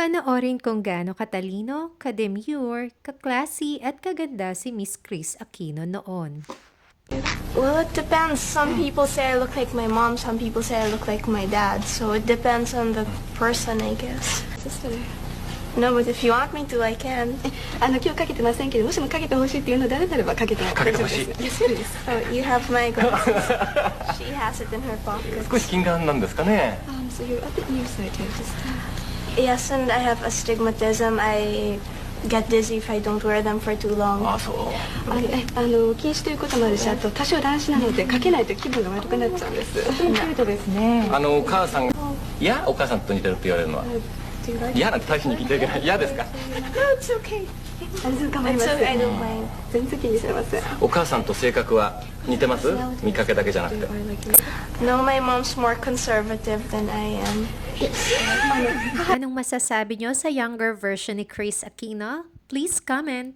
Panoorin kung gaano katalino, kademure, kaklase at kaganda si Miss Chris Aquino noon. Well, it depends. Some people say I look like my mom, some people say I look like my dad. So it depends on the person, I guess. Sister. No, but if you want me to, I can. 今日かけてませんけど、もしもかけてほしいっていうのであれならばかけてもかけてほしい。Yes, please. Oh, you have my glasses. She has it in her pocket. 少し近眼なんですかね。So you're a bit nearsighted. Yes, and I have astigmatism. I get dizzy if I don't wear them for too long. あ、そう。近視ということもあるし、あと多少乱視なのでかけないと気分が悪くなっちゃうんです。キュートですね。お母さんが、いや、お母さんと似てるって言われるのは。 Do you like 嫌なんて大使に聞いてはいけない。嫌ですか。 No, it's okay. 構いま It's せ okay. I ん。 don't mind. 全然気にしてません。お母さんと性格は似てます？見かけだけじゃなくて。 No, my mom's more conservative than I am. Anong masasabi nyo sa younger version ni Chris Aquino? Please comment!